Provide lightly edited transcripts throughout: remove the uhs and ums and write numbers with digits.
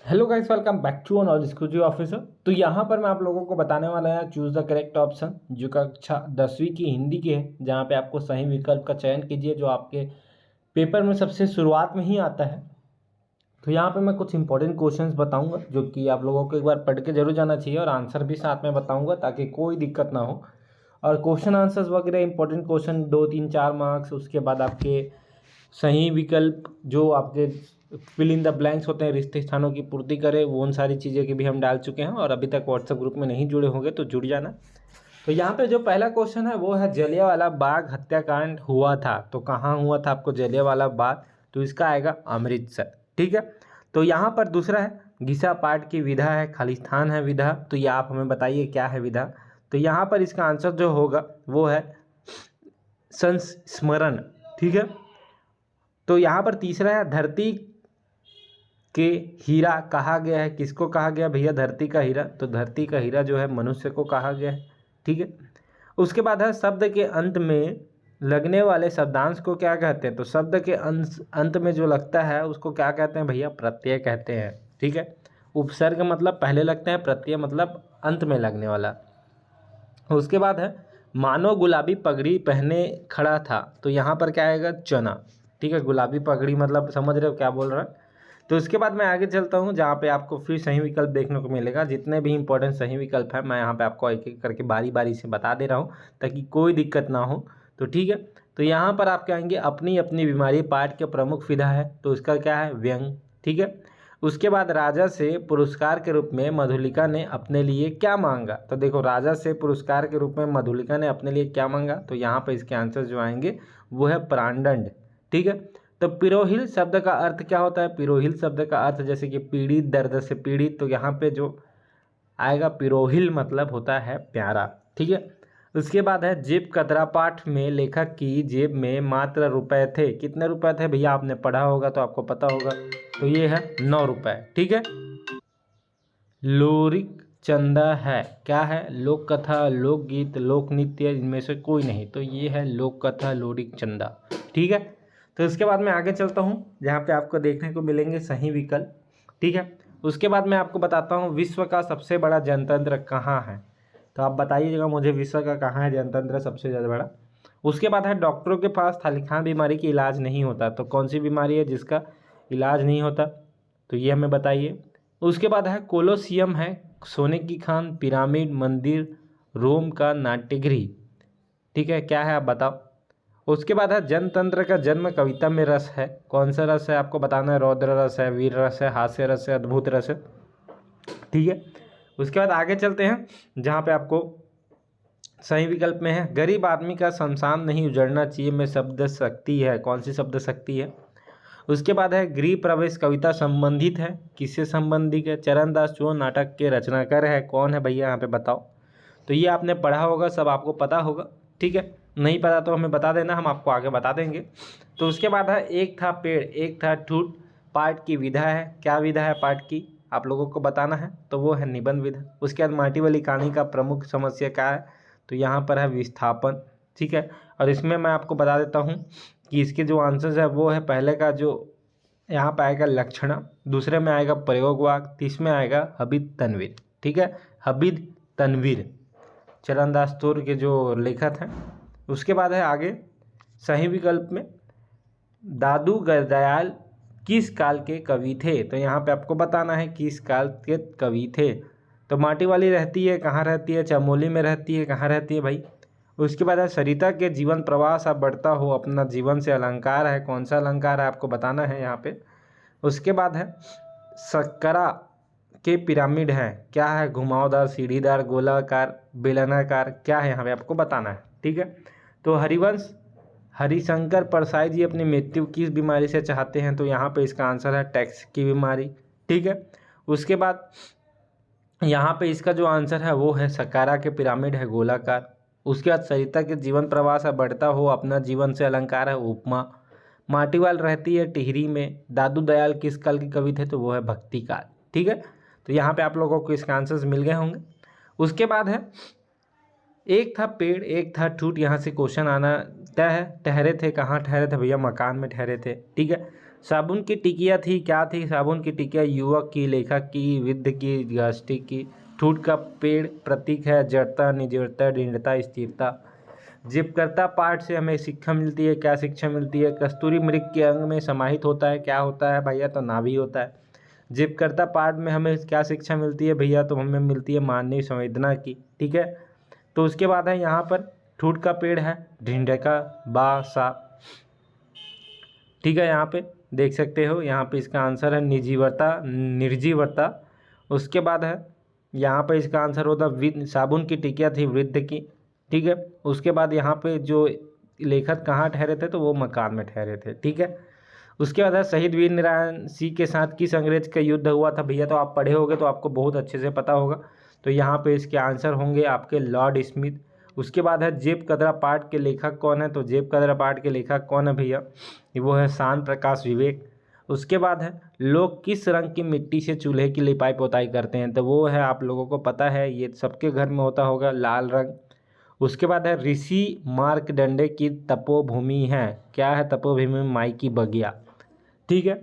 Hello guys, welcome back to knowledge exclusive officer. तो यहाँ पर मैं आप लोगों को बताने वाला है चूज़ द करेक्ट ऑप्शन, जो कक्षा 10वीं की हिंदी की है, जहाँ पे आपको सही विकल्प का चयन कीजिए जो आपके पेपर में सबसे शुरुआत में ही आता है। तो यहाँ पे मैं कुछ इंपॉर्टेंट क्वेश्चंस बताऊंगा जो कि आप लोगों को एक बार पढ़ के जरूर जाना चाहिए, और आंसर भी साथ में बताऊंगा ताकि कोई दिक्कत ना हो। और क्वेश्चन आंसर्स वगैरह इंपॉर्टेंट क्वेश्चन 2 3 4 मार्क्स, उसके बाद आपके सही विकल्प जो आपके फिल इन द ब्लैंक्स होते हैं, रिक्त स्थानों की पूर्ति करे, वो उन सारी चीज़ें की भी हम डाल चुके हैं। और अभी तक व्हाट्सएप ग्रुप में नहीं जुड़े होंगे तो जुड़ जाना। तो यहाँ पे जो पहला क्वेश्चन है वो है जलियांवाला बाग हत्याकांड हुआ था तो कहाँ हुआ था आपको जलियांवाला बाग, तो इसका आएगा अमृतसर। ठीक है। तो यहाँ पर दूसरा है घिसा पाठ की विधा है, खालिस्तान है विधा, तो ये आप हमें बताइए क्या है विधा। तो यहाँ पर इसका आंसर जो होगा वो है संस्मरण। ठीक है। तो यहाँ पर तीसरा है धरती के हीरा कहा गया है, किसको कहा गया भैया धरती का हीरा, तो धरती का हीरा जो है मनुष्य को कहा गया है। ठीक है। उसके बाद है शब्द के अंत में लगने वाले शब्दांश को क्या कहते हैं, तो शब्द के अंत में जो लगता है उसको क्या कहते हैं भैया, प्रत्यय कहते हैं। ठीक है। उपसर्ग मतलब पहले लगते हैं, प्रत्यय मतलब अंत में लगने वाला। उसके बाद है मानो गुलाबी पगड़ी पहने खड़ा था, तो यहाँ पर क्या आएगा चना। ठीक है। गुलाबी पगड़ी मतलब समझ रहे हो क्या बोल रहा है। तो इसके बाद मैं आगे चलता हूँ जहाँ पे आपको फिर सही विकल्प देखने को मिलेगा। जितने भी इंपॉर्टेंट सही विकल्प है मैं यहाँ पे आपको एक एक करके बारी बारी से बता दे रहा हूँ ताकि कोई दिक्कत ना हो। तो ठीक है। तो यहाँ पर आप कहेंगे अपनी अपनी बीमारी पाठ के प्रमुख विधा है, तो इसका क्या है व्यंग। ठीक है। उसके बाद राजा से पुरस्कार के रूप में मधुलिका ने अपने लिए क्या मांगा, तो देखो राजा से पुरस्कार के रूप में मधुलिका ने अपने लिए क्या मांगा, तो यहाँ पे इसके आंसर जो आएंगे वो है प्राणदंड। ठीक है। तो पिरोहिल शब्द का अर्थ क्या होता है, पिरोहिल शब्द का अर्थ जैसे कि पीड़ित, दर्द से पीड़ित, तो यहाँ पे जो आएगा पिरोहिल मतलब होता है प्यारा। ठीक है। उसके बाद है जेब कतरा पाठ में लेखक की जेब में मात्र रुपए थे, कितने रुपए थे भैया, आपने पढ़ा होगा तो आपको पता होगा, तो ये है 9 रुपए। ठीक है। लोरिक चंदा है, क्या है, लोक कथा, लोकगीत, लोक नृत्य, इनमें से कोई नहीं, तो ये है लोक कथा लोरिक चंदा। ठीक है। तो इसके बाद मैं आगे चलता हूँ जहाँ पे आपको देखने को मिलेंगे सही विकल्प। ठीक है। उसके बाद मैं आपको बताता हूँ विश्व का सबसे बड़ा जनतंत्र कहाँ है, तो आप बताइएगा मुझे विश्व का कहाँ है जनतंत्र सबसे ज़्यादा बड़ा। उसके बाद है डॉक्टरों के पास थालीखान बीमारी की इलाज नहीं होता, तो कौन सी बीमारी है जिसका इलाज नहीं होता, तो ये हमें बताइए। उसके बाद है कोलोसियम है, सोने की खान, पिरामिड, मंदिर, रोम का नाट्यगृह। ठीक है, क्या है आप बताओ। उसके बाद है जनतंत्र का जन्म कविता में रस है, कौन सा रस है आपको बताना है, रौद्र रस है, वीर रस है, हास्य रस है, अद्भुत रस है। ठीक है। उसके बाद आगे चलते हैं जहाँ पे आपको सही विकल्प में है गरीब आदमी का शमशान नहीं उजड़ना चाहिए में शब्द शक्ति है, कौन सी शब्द शक्ति है। उसके बाद है गृह प्रवेश कविता संबंधित है, किससे संबंधित है, चरणदास जो नाटक के रचनाकार है, कौन है भैया यहाँ पे बताओ। तो ये आपने पढ़ा होगा, सब आपको पता होगा। ठीक है। नहीं पता तो हमें बता देना, हम आपको आगे बता देंगे। तो उसके बाद है एक था पेड़ एक था ठूट पाठ की विधा है, क्या विधा है पाठ की, आप लोगों को बताना है, तो वो है निबंध विधा। उसके बाद माटी वाली कहानी का प्रमुख समस्या क्या है, तो यहाँ पर है विस्थापन। ठीक है। और इसमें मैं आपको बता देता हूँ कि इसके जो आंसर्स है वो है पहले का जो यहाँ पे आएगा लक्षणा, दूसरे में आएगा प्रयोग वाक्य, तीसरे में आएगा हबिद तनवीर। ठीक है। हबिद तनवीर चरणदास तोर के जो लेखक हैं। उसके बाद है आगे सही विकल्प में दादू गरदयाल किस काल के कवि थे, तो यहाँ पे आपको बताना है किस काल के कवि थे। तो माटी वाली रहती है, कहाँ रहती है, चमोली में रहती है, कहाँ रहती है भाई। उसके बाद है सरिता के जीवन प्रवास अब बढ़ता हो अपना जीवन से अलंकार है, कौन सा अलंकार है आपको बताना है यहाँ पे। उसके बाद है सक्करा के पिरामिड हैं, क्या है, घुमावदार, सीढ़ीदार, गोलाकार, बेलनाकार, क्या है यहाँ पे आपको बताना है। ठीक है। तो हरिवंश हरिशंकर परसाई जी अपनी मृत्यु किस बीमारी से चाहते हैं, तो यहाँ पे इसका आंसर है टैक्स की बीमारी। ठीक है। उसके बाद यहाँ पे इसका जो आंसर है वो है सकारा के पिरामिड है गोलाकार। उसके बाद सरिता के जीवन प्रवास है बढ़ता हो अपना जीवन से अलंकार है उपमा। माटीवाल रहती है टिहरी में, दादू दयाल किस काल के कवि थे, तो वो है भक्ति काल। ठीक है। तो यहाँ पे आप लोगों को इसके आंसर्स मिल गए होंगे। उसके बाद है एक था पेड़ एक था ठूट, यहाँ से क्वेश्चन आना तय है, ठहरे थे कहाँ ठहरे थे भैया, मकान में ठहरे थे। ठीक है। साबुन की टिकिया थी, क्या थी साबुन की टिकिया? युवक की, लेखक की, विद्ध की, गृहस्थी की। ठूठ का पेड़ प्रतीक है जड़ता, निजड़ता, दृढ़ता, स्थिरता। जीवकर्ता पाठ से हमें शिक्षा मिलती है, क्या शिक्षा मिलती है? कस्तूरी मृग के अंग में समाहित होता है, क्या होता है भैया? तो नाभि होता है। जीवकर्ता पाठ में हमें क्या शिक्षा मिलती है भैया? तो हमें मिलती है मानवीय संवेदना की, ठीक है। तो उसके बाद है यहाँ पर ठूठ का पेड़ है, ढिंढका, बा, सा, ठीक है। यहाँ पे देख सकते हो, यहाँ पे इसका आंसर है निर्जीवता, निर्जीवता। उसके बाद है यहाँ पे इसका आंसर होता साबुन की टिकिया थी वृद्ध की, ठीक है। उसके बाद यहाँ पे जो लेखक कहाँ ठहरे थे? तो वो मकान में ठहरे थे, ठीक है। उसके बाद है शहीद वीर नारायण सिंह के साथ किस अंग्रेज का युद्ध हुआ था भैया? तो आप पढ़े होगे तो आपको बहुत अच्छे से पता होगा। तो यहाँ पे इसके आंसर होंगे आपके लॉर्ड स्मिथ। उसके बाद है जेब कतरा पाठ के लेखक कौन है? तो जेब कतरा पाठ के लेखक कौन है भैया? वो है शांत प्रकाश विवेक। उसके बाद है लोग किस रंग की मिट्टी से चूल्हे की लिपाई पोताई करते हैं? तो वो है, आप लोगों को पता है, ये सबके घर में होता होगा, लाल रंग। उसके बाद है ऋषि मार्कंडेय की तपोभूमि है, क्या है तपोभूमि? माई की बगिया, ठीक है।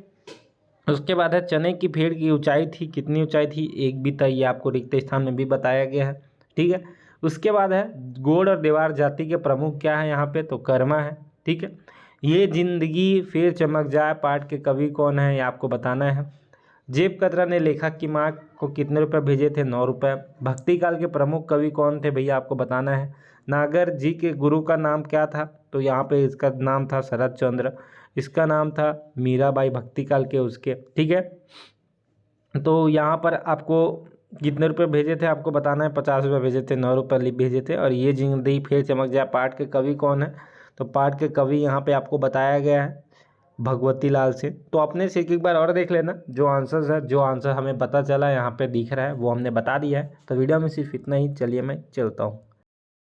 उसके बाद है चने की पेड़ की ऊंचाई थी, कितनी ऊंचाई थी? 1 बीता, ये आपको रिक्त स्थान में भी बताया गया है, ठीक है। उसके बाद है गोड़ और देवार जाति के प्रमुख क्या है यहाँ पे? तो कर्मा है, ठीक है। ये जिंदगी फिर चमक जाए पाठ के कवि कौन है? ये आपको बताना है। जेब कतरा ने लेखक की माँ को कितने रुपए भेजे थे? 9 रुपये। भक्ति काल के प्रमुख कवि कौन थे भैया? आपको बताना है। नागर जी के गुरु का नाम क्या था? तो यहाँ पे इसका नाम था शरद चंद्र, इसका नाम था मीराबाई, भक्ति काल के उसके, ठीक है। तो यहाँ पर आपको कितने रुपए भेजे थे आपको बताना है। 50 रुपये भेजे थे, 9 रुपये भेजे थे। और ये जिंदगी फिर चमक जाए पाठ के कवि कौन है? तो पाठ के कवि यहाँ पे आपको बताया गया है भगवती लाल से। तो अपने से एक बार और देख लेना जो आंसर्स है, जो आंसर हमें पता चला यहाँ पे दिख रहा है वो हमने बता दिया है। तो वीडियो में सिर्फ इतना ही, चलिए मैं चलता हूँ।